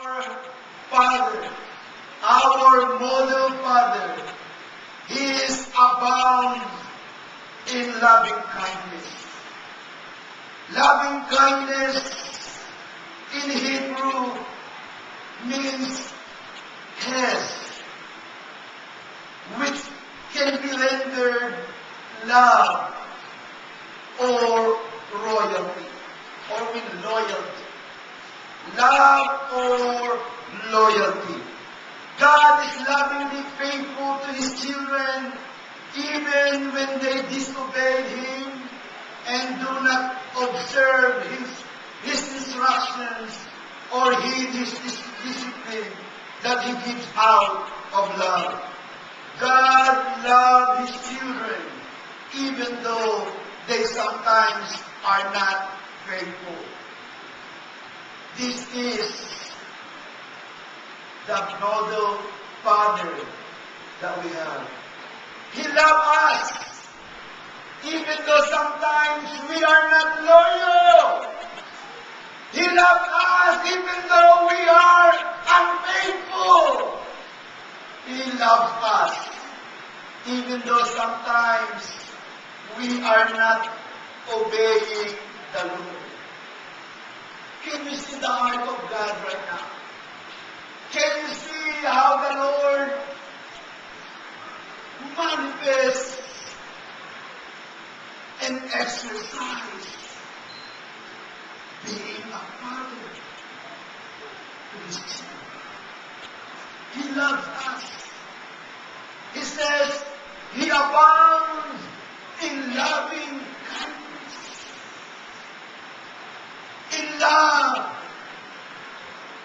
Our Father, our model Father, He is abound in loving kindness. Loving kindness in Hebrew means hes, which can be rendered love or royalty, or with loyalty. Love or loyalty. God is lovingly faithful to His children even when they disobey Him and do not observe His instructions or heed His discipline that He gives out of love. God loves His children even though they sometimes are not faithful. This is the model Father that we have. He loves us even though sometimes we are not loyal. He loves us even though we are unfaithful. He loves us even though sometimes we are not obeying the Lord. Can you see the heart of God right now? Can you see how the Lord manifests and exercises being a father to His children? He loves us. He says He abounds in loving kindness, in love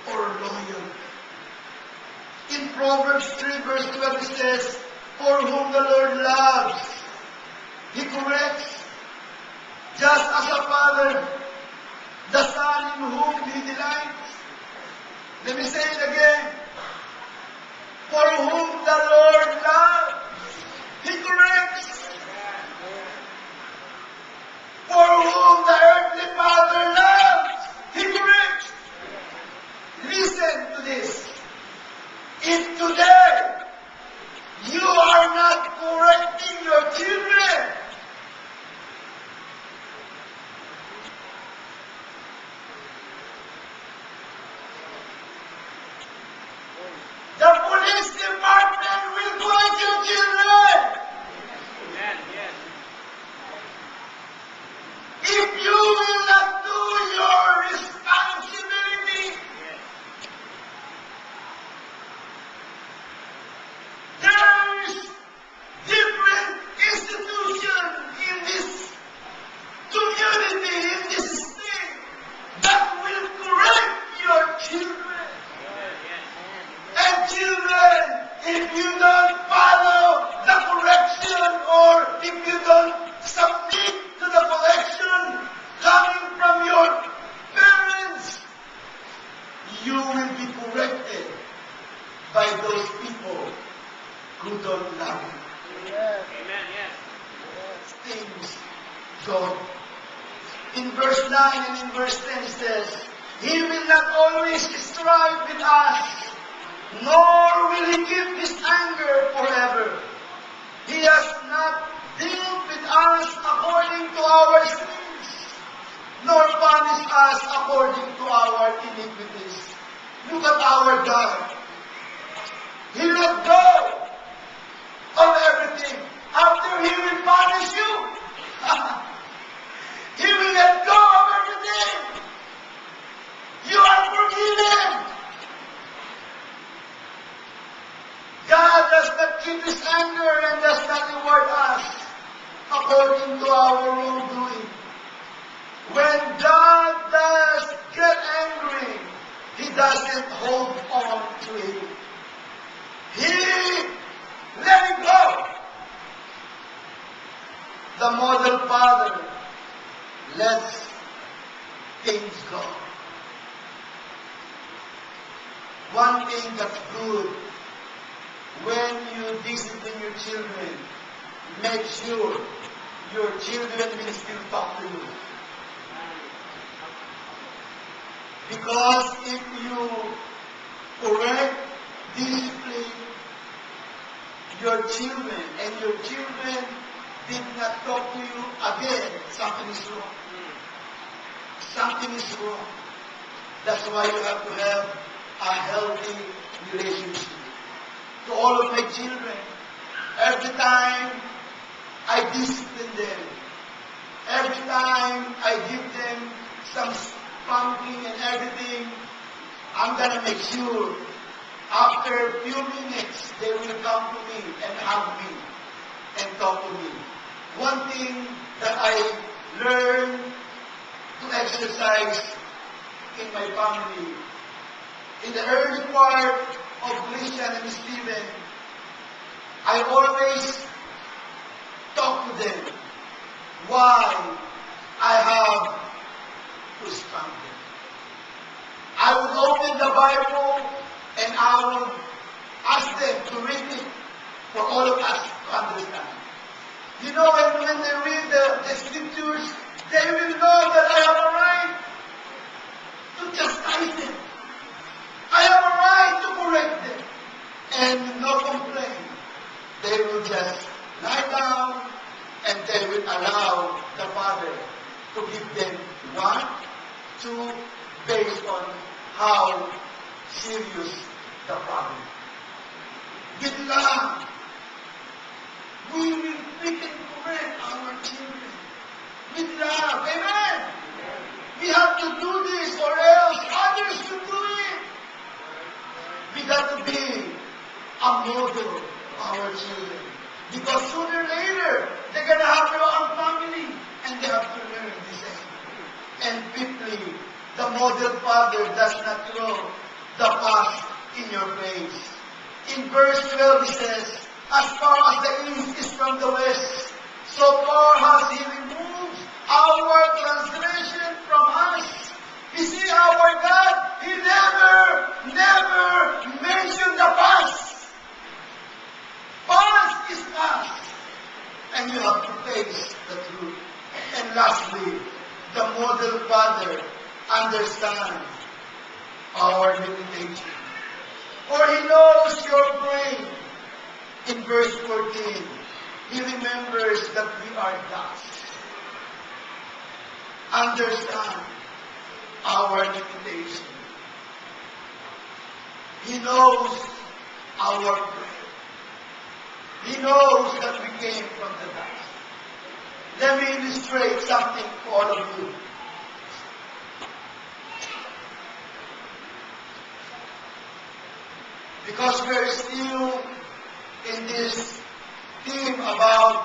or loyalty. In Proverbs 3 verse 12 it says, "For whom the Lord loves, He corrects, just as a father, the son in whom He delights." Let me say it again. For whom the Lord loves, He corrects. For whom the earthly father loves, He corrects. Listen to this. If today you are not correcting your children, the police department will go at your children. If you will not do your responsibility, there is different institutions in this community, in this state, that will correct your children. And children, if you don't follow the correction or if you don't submit to the correction coming from your parents, you will be corrected by those people who don't love you. Amen. Things go. In verse 9 and in verse 10 it says, He will not always strive with us, nor will He keep His anger forever. He has not dealt with us according to our sins, nor punished us according to our iniquities. Look at our God. He let go of everything. After He will punish you, He will let go of everything. You are forgiven. God does not keep His anger and does not reward us according to our wrongdoing. When God does get angry, He doesn't hold on to it. He let it go. The model father lets things go. One thing that's good, when you discipline your children, make sure your children will still talk to you. Because if you correct, discipline your children, and your children did not talk to you again, something is wrong. Something is wrong. That's why you have to have a healthy relationship. To all of my children, every time I discipline them, every time I give them some spanking and everything, I'm gonna make sure after a few minutes they will come to me and hug me and talk to me. One thing that I learned to exercise in my family, in the early part of Christian and Stephen, I always talk to them why I have to spank them. I would open the Bible and I would ask them to read it for all of us to understand. You know, when they read the scriptures, they will know that I have a right to chastise them. I have a right to correct them. And no complaint. They will just lie down and they will allow the Father to give them 1, 2, based on how serious the problem. With love, we can correct our children. With love. Amen. We have to do this or else others will do it. We got to be a model to our children. Because sooner or later, they're going to have their own family and they have to learn the same. And fifthly, the model father does not throw the past in your face. In verse 12 it says, as far as the east is from the west, so far has He removed our transgression from us. You see, our God, He never mentioned the past. Past is past. And you have to face the truth. And lastly, the model father understands our limitation. For He knows your brain. In verse 14, He remembers that we are dust. Understand our limitation. He knows our brain. He knows that we came from the dust. Let me illustrate something for all of you. Because we are still in this theme about